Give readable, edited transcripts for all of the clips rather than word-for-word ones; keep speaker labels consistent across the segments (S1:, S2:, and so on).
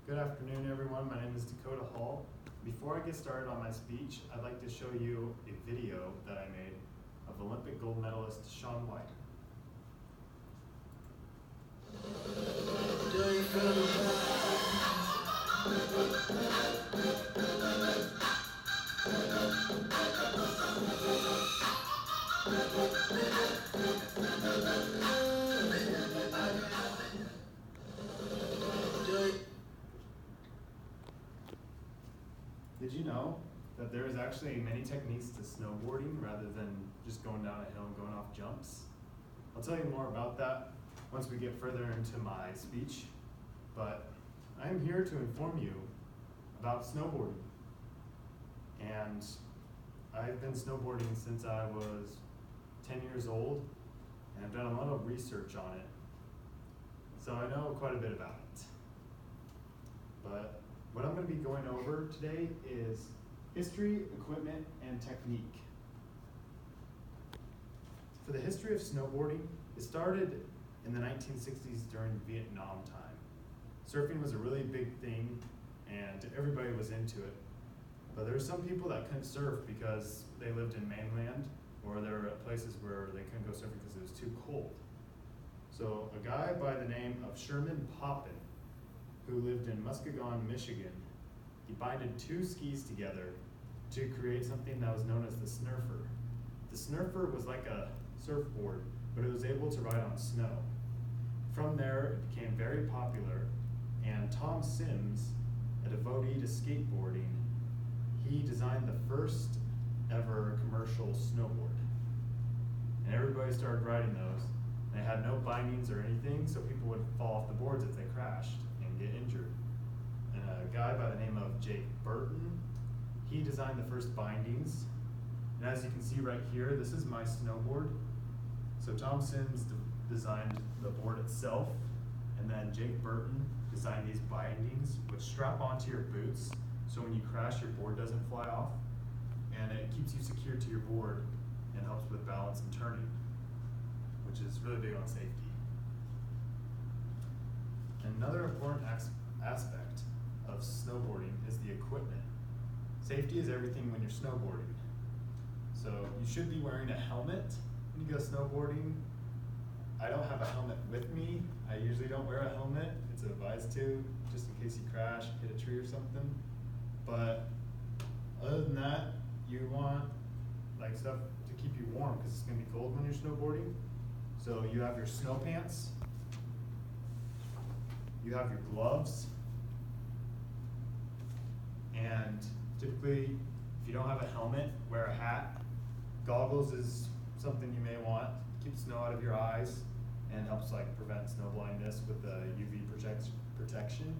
S1: Good afternoon, everyone. My name is Dakota Hall. Before I get started on my speech, I'd like to show you a video that I made of Olympic gold medalist Shaun White. Did you know that there is actually many techniques to snowboarding rather than just going down a hill and going off jumps? I'll tell you more about that once we get further into my speech, but I'm here to inform you about snowboarding. And I've been snowboarding since I was 10 years old, and I've done a lot of research on it, so I know quite a bit about it. But what I'm going to be going over today is history, equipment, and technique. For the history of snowboarding, it started in the 1960s during Vietnam time. Surfing was a really big thing and everybody was into it. But there were some people that couldn't surf because they lived in mainland, or there were places where they couldn't go surfing because it was too cold. So a guy by the name of Sherman Poppin, who lived in Muskegon, Michigan, he binded two skis together to create something that was known as the snurfer. The snurfer was like a surfboard, but it was able to ride on snow. From there, it became very popular, and Tom Sims, a devotee to skateboarding, he designed the first ever commercial snowboard. And everybody started riding those. They had no bindings or anything, so people would fall off the boards if they crashed and get injured. And a guy by the name of Jake Burton, he designed the first bindings. And as you can see right here, this is my snowboard. So Tom Sims designed the board itself, and then Jake Burton designed these bindings which strap onto your boots, so when you crash, your board doesn't fly off, and it keeps you secure to your board and helps with balance and turning, which is really big on safety. Another important aspect of snowboarding is the equipment. Safety is everything when you're snowboarding. So you should be wearing a helmet when you go snowboarding. I don't have a helmet with me. I usually don't wear a helmet. It's advised to, just in case you crash, hit a tree or something. But other than that, you want like stuff to keep you warm because it's gonna be cold when you're snowboarding. So you have your snow pants, you have your gloves, and typically if you don't have a helmet, wear a hat. Goggles is something you may want. Keeps snow out of your eyes and helps like prevent snow blindness with the UV protection.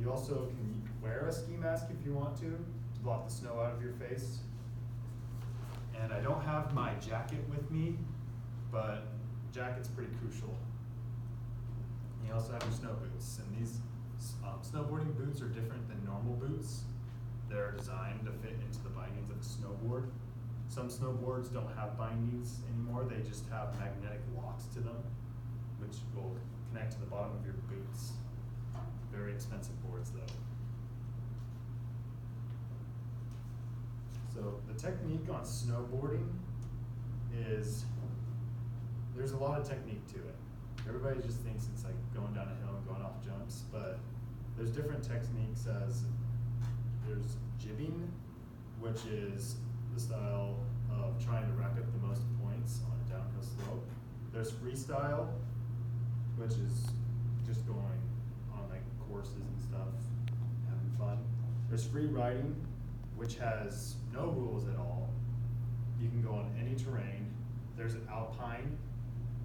S1: You also can wear a ski mask if you want to block the snow out of your face. And I don't have my jacket with me, but jacket's pretty crucial. You also have your snow boots, and these snowboarding boots are different than normal boots. They're designed to fit into the bindings of a snowboard. Some snowboards don't have bindings anymore, they just have magnetic locks to them, which will connect to the bottom of your boots. Very expensive boards though. So the technique on snowboarding is, there's a lot of technique to it. Everybody just thinks it's like going down a hill and going off jumps, but there's different techniques. As there's jibbing, which is the style of trying to rack up the most points on a downhill slope. There's freestyle, which is just going on like courses and stuff, having fun. There's free riding, which has no rules at all. You can go on any terrain. There's an alpine,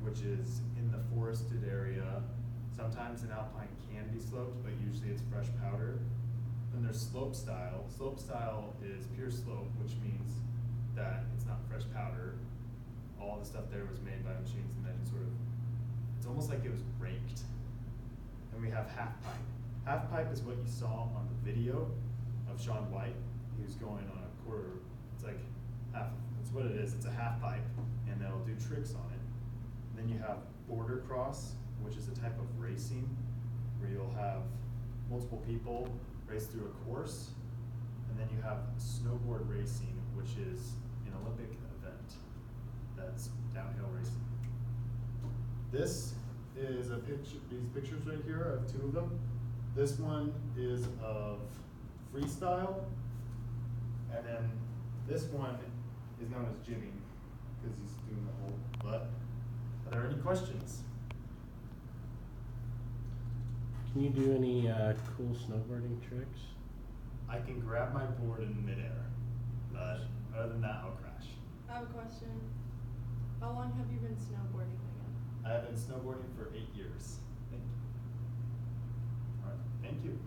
S1: which is in the forested area. Sometimes an alpine can be sloped, but usually it's fresh powder. Then there's slope style. Slope style is pure slope, which means that it's not fresh powder. All the stuff there was made by machines and then it's almost like it was raked. And we have half pipe. Half pipe is what you saw on the video of Shaun White. He was going on a quarter, it's like half, that's what it is, it's a half pipe, and they'll do tricks on it. And then you have border cross, which is a type of racing where you'll have multiple people race through a course. And then you have snowboard racing, which is an Olympic event that's downhill racing. This is a picture, these pictures right here of two of them. This one is of freestyle, and then this one is known as jigging, because he's doing the whole butt. Are there any questions?
S2: Can you do any cool snowboarding tricks?
S1: I can grab my board in midair, but other than that, I'll crash.
S3: I have a question. How long have you been snowboarding again?
S1: I have been snowboarding for 8 years. Thank you. All right, thank you.